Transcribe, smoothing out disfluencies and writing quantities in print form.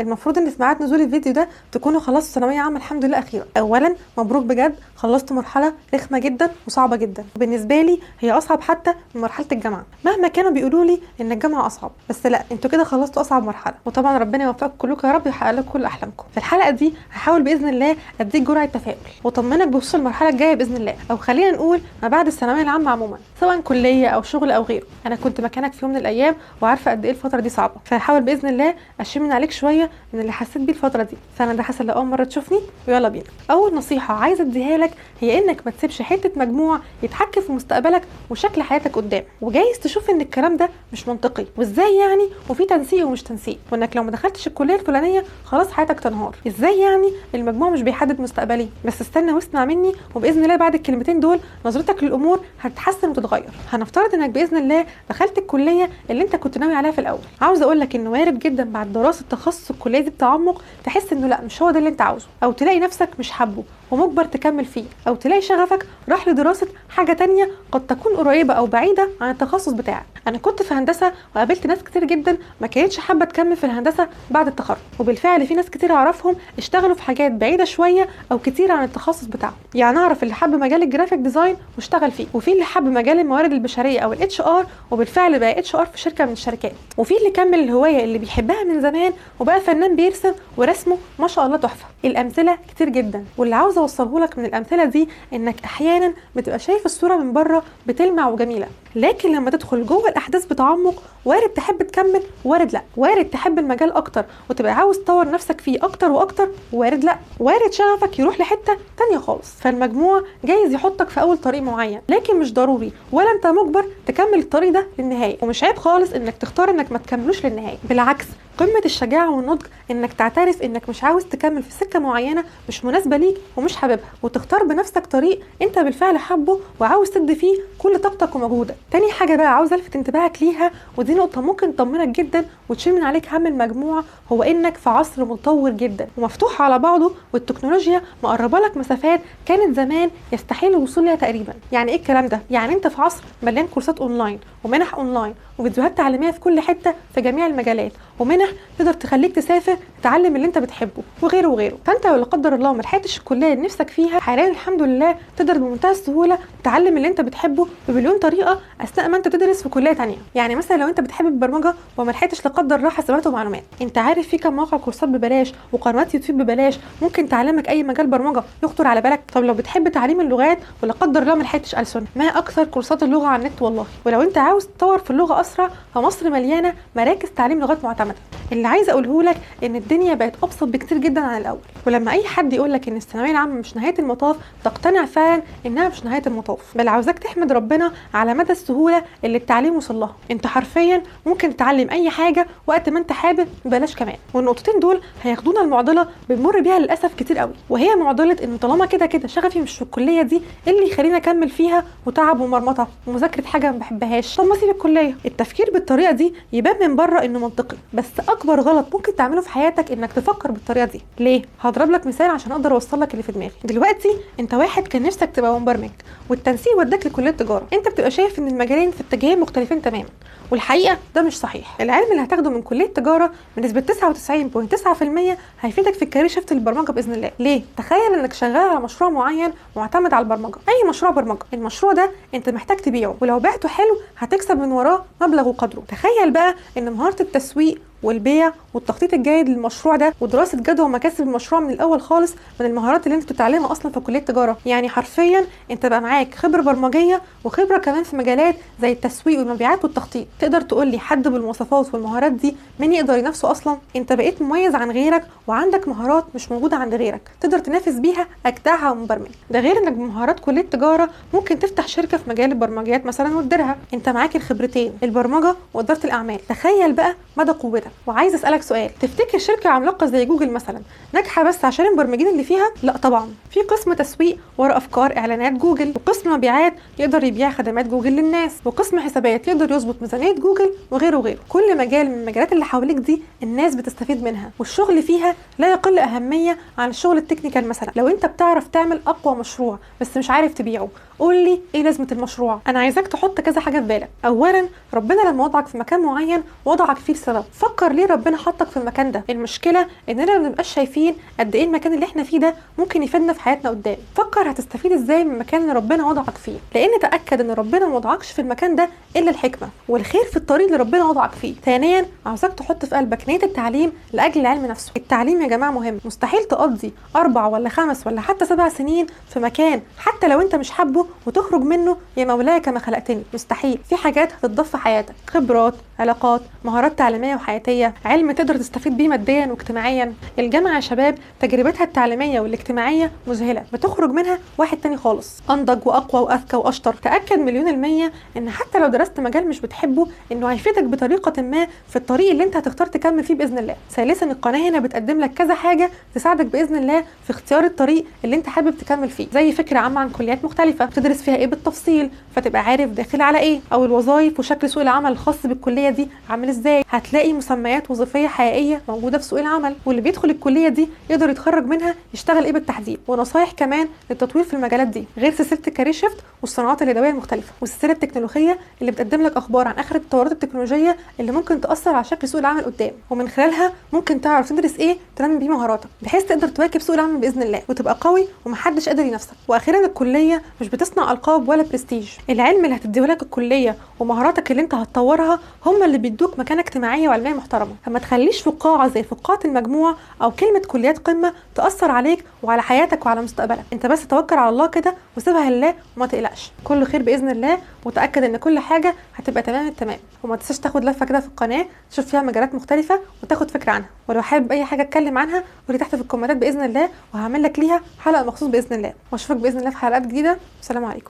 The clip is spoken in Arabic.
المفروض ان في ميعاد نزول الفيديو ده تكونوا خلصتوا ثانويه عامه الحمد لله اخيرا. اولا مبروك بجد، خلصتوا مرحله رخمه جدا وصعبه جدا، بالنسبه لي هي اصعب حتى من مرحله الجامعه. مهما كانوا بيقولوا لي ان الجامعه اصعب، بس لا، انتوا كده خلصتوا اصعب مرحله، وطبعا ربنا يوفقكم كلكم يا رب ويحقق لكم كل احلامكم. في الحلقه دي هحاول باذن الله اديك جرعه تفاؤل واطمنك بخصوص المرحله الجايه باذن الله، او خلينا نقول ما بعد الثانويه العامه عموما، سواء كليه او شغل او غيره. انا كنت مكانك في يوم من الايام وعارفه قد ايه الفتره دي صعبه، فهحاول باذن الله اشيل من عليك شويه من اللي حسيت بيه الفتره دي. فانا ده حسن لو اول مره تشوفني، ويلا بينا. اول نصيحه عايزه اديها لك هي انك ما تسيبش حته مجموع يتحكم في مستقبلك وشكل حياتك قدام. وجايز تشوف ان الكلام ده مش منطقي، وازاي يعني وفي تنسيق ومش تنسيق، وانك لو ما دخلتش الكليه الفلانيه خلاص حياتك تنهار. ازاي يعني المجموع مش بيحدد مستقبلي؟ بس استنى واسمع مني، وباذن الله بعد الكلمتين دول نظرتك للامور هتتحسن وتتغير. هنفترض انك باذن الله دخلت الكليه اللي انت كنت ناوي عليها في الاول. عاوز اقول لك ان وارد جدا بعد دراسه تخصص الكليه دي بتعمق تحس انه لا، مش هو ده اللي انت عاوزه، او تلاقي نفسك مش حابه ومجبر تكمل فيه، او تلاقي شغفك راح لدراسه حاجه تانية قد تكون قريبه او بعيده عن التخصص بتاعك. انا كنت في هندسه وقابلت ناس كتير جدا ما كانتش حابه تكمل في الهندسه بعد التخرج، وبالفعل في ناس كتير اعرفهم اشتغلوا في حاجات بعيده شويه او كتير عن التخصص بتاعهم. يعني اعرف اللي حب مجال الجرافيك ديزاين واشتغل فيه، وفي اللي حب مجال الموارد البشريه او الاتش ار وبالفعل بقى اتش ار في شركه من الشركات، وفي اللي كمل الهوايه اللي بيحبها من زمان وبقى فنان بيرسم ورسمه ما شاء الله تحفه. الامثله كتير جدا، واللي عاوزه اوصله لك من الامثله دي انك احيانا بتبقى شايف الصوره من بره بتلمع وجميله، لكن لما تدخل جوه الاحداث بتعمق وارد تحب تكمل، وارد لا، وارد تحب المجال اكتر وتبقى عاوز تطور نفسك فيه اكتر واكتر، وارد لا، وارد شغفك يروح لحته تانية خالص. فالمجموع جايز يحطك في اول طريق معين، لكن مش ضروري ولا انت مجبر تكمل الطريق ده للنهايه، ومش عيب خالص انك تختار انك ما تكملوش للنهايه. بالعكس، قمه الشجاعه والنضج انك تعترف انك مش عاوز تكمل في سكه معينه مش مناسبه ليك ومش حاببها، وتختار بنفسك طريق انت بالفعل حابه وعاوز تدي فيه كل طاقتك ومجهودك. تاني حاجه بقى عاوز الفت انتباهك ليها، ودي نقطه ممكن تطمنك جدا وتشيل من عليك هم المجموعه، هو انك في عصر متطور جدا ومفتوح على بعضه، والتكنولوجيا مقربه لك مسافات كانت زمان يستحيل الوصول لها تقريبا. يعني ايه الكلام ده؟ يعني انت في عصر مليان كورسات اونلاين ومنح اونلاين وفيديوهات تعليميه في كل حته في جميع المجالات، ومنح تقدر تخليك تسافر تتعلم اللي انت بتحبه وغيره وغيره. فانت لو لا قدر الله ما لحقتش الكليه اللي نفسك فيها، حاليا الحمد لله تقدر بمنتهى السهوله تتعلم اللي انت بتحبه بمليون طريقه اثناء ما انت تدرس في كليه ثانيه. يعني مثلا لو انت بتحب البرمجه وما لحقتش لا قدر الله حاسبات ومعلومات، انت عارف في كم موقع كورسات ببلاش وقنوات يوتيوب ببلاش ممكن تعلمك اي مجال برمجه يخطر على بالك. طب لو بتحب تعليم اللغات ولا قدر الله ما لحقتش ألسن، ما اكثر كورسات اللغه على النت والله. ولو انت عاوز تطور في اللغه اسرع، فمصر مليانه مراكز تعليم لغات معتمده. اللي عايزه اقوله لك ان الدنيا بقت ابسط بكتير جدا عن الاول، ولما اي حد يقول لك ان الثانويه العامه مش نهايه المطاف تقتنع فعلا انها مش نهايه المطاف، بل عاوزاك تحمد ربنا على مدى السهوله اللي التعليم وصل لها. انت حرفيا ممكن تتعلم اي حاجه وقت ما انت حابب ببلاش كمان. والنقطتين دول هياخدونا لمعضله بنمر بيها للاسف كتير قوي، وهي معضله ان طالما كده كده شغفي مش في الكليه دي، اللي يخليني اكمل فيها وتعب ومرمطه ومذاكره حاجه ما بحبهاش، طب ما اسيب الكليه. التفكير بالطريقه دي يبان من بره انه منطقي، بس اكبر غلط ممكن تعمله في حياتك انك تفكر بالطريقه دي. ليه؟ هضرب لك مثال عشان اقدر اوصل لك اللي في دماغي. دلوقتي انت واحد كان نفسك تبقى مبرمج، والتنسيق وداك لكليه تجاره، انت بتبقى شايف ان المجالين في اتجاهين مختلفين تماما، والحقيقه ده مش صحيح. العلم اللي هتاخده من كليه تجاره بنسبه 99.9% هيفيدك في الكارير شيفت للبرمجه باذن الله. ليه؟ تخيل انك شغال على مشروع معين معتمد على البرمجه، اي مشروع برمجه، المشروع ده انت محتاج تبيعه، ولو بعته حلو هتكسب من وراه مبلغ وقدره. تخيل بقى ان مهاره التسويق والبيع والتخطيط الجيد للمشروع ده ودراسه جدوى ومكاسب المشروع من الاول خالص من المهارات اللي انت بتتعلمها اصلا في كليه تجاره. يعني حرفيا انت بقى معاك خبره برمجيه وخبره كمان في مجالات زي التسويق والمبيعات والتخطيط. تقدر تقول لي حد بالمواصفات والمهارات دي مين يقدر ينافسه اصلا؟ انت بقيت مميز عن غيرك وعندك مهارات مش موجوده عند غيرك تقدر تنافس بيها اجدعها ومبرمج. ده غير انك بمهارات كليه تجاره ممكن تفتح شركه في مجال البرمجيات مثلا وتديرها. انت معاك الخبرتين، البرمجه واداره الاعمال. تخيل بقى مدى قوتك. وعايز اسالك سؤال، تفتكر شركه عملاقه زي جوجل مثلا ناجحه بس عشان المبرمجين اللي فيها؟ لا طبعا، في قسم تسويق ورا افكار اعلانات جوجل، وقسم مبيعات يقدر يبيع خدمات جوجل للناس، وقسم حسابات يقدر يظبط ميزانيه جوجل وغيره وغيره. كل مجال من المجالات اللي حواليك دي الناس بتستفيد منها، والشغل فيها لا يقل اهميه عن الشغل التكنيكال. مثلا لو انت بتعرف تعمل اقوى مشروع بس مش عارف تبيعه، قول لي ايه لازمه المشروع. انا عايزاك تحط كذا حاجه في بالك. اولا، ربنا لما وضعك في مكان معين وضعك فيه لسبب. فكر ليه ربنا حطك في المكان ده. المشكله اننا ما بنبقاش شايفين قد ايه المكان اللي احنا فيه ده ممكن يفيدنا في حياتنا قدام. فكر هتستفيد ازاي من المكان اللي ربنا وضعك فيه، لان تاكد ان ربنا ما وضعكش في المكان ده الا الحكمه والخير في الطريق اللي ربنا وضعك فيه. ثانيا، عاوزاك تحط في قلبك نيه التعليم لاجل العلم نفسه. التعليم يا جماعه مهم. مستحيل تقضي 4 ولا 5 ولا حتى 7 سنين في مكان حتى لو انت مش حابه وتخرج منه يا مولاي كما خلقتني. مستحيل. في حاجات هتتضاف في حياتك، خبرات، علاقات، مهارات تعليميه وحياتيه، علم تقدر تستفيد بيه ماديا واجتماعيا. الجامعه يا شباب تجربتها التعليميه والاجتماعيه مذهله، بتخرج منها واحد تاني خالص، انضج واقوى واذكى واشطر. تاكد مليون المية ان حتى لو درست مجال مش بتحبه انه هيفيدك بطريقه ما في الطريق اللي انت هتختار تكمل فيه باذن الله. ثالثا، القناه هنا بتقدم لك كذا حاجه تساعدك باذن الله في اختيار الطريق اللي انت حابب تكمل فيه، زي فكره عامه عن كليات مختلفه تدرس فيها ايه بالتفصيل فتبقى عارف داخل على ايه، او الوظائف وشكل سوق العمل الخاص بالكليه دي عامل ازاي. هتلاقي مسميات وظيفيه حقيقيه موجوده في سوق العمل، واللي بيدخل الكليه دي يقدر يتخرج منها يشتغل ايه بالتحديد، ونصايح كمان للتطوير في المجالات دي، غير سلسله الكارير شيفت والصناعات اليدويه المختلفه والسلسله التكنولوجيه اللي بتقدم لك اخبار عن اخر التطورات التكنولوجيه اللي ممكن تاثر على شكل سوق العمل قدام، ومن خلالها ممكن تعرف تدرس ايه تنمي بيه مهاراتك بحيث تقدر تواكب سوق العمل باذن الله وتبقى قوي ومحدش قادر ينافسك. واخيرا، الكليه مش بتصنع القاب ولا برستيج. العلم اللي هتديه لك الكليه ومهاراتك اللي انت هتطورها هم اللي بيدوك مكانه اجتماعيه وعلميه محترمه. فما تخليش فقاعه زي فقاعه المجموع او كلمه كليات قمه تاثر عليك وعلى حياتك وعلى مستقبلك. انت بس توكل على الله كده وسيبها لله وما تقلقش، كله خير باذن الله، وتاكد ان كل حاجه هتبقى تمام التمام. وما تنساش تاخد لفه كده في القناه تشوف فيها مجالات مختلفه وتاخد فكره عنها، ولو حابب اي حاجه اتكلم عنها قولي تحت في الكومنتات باذن الله وهعمل لك ليها حلقه مخصوص باذن الله. واشوفك باذن الله في حلقات جديده. والسلام عليكم.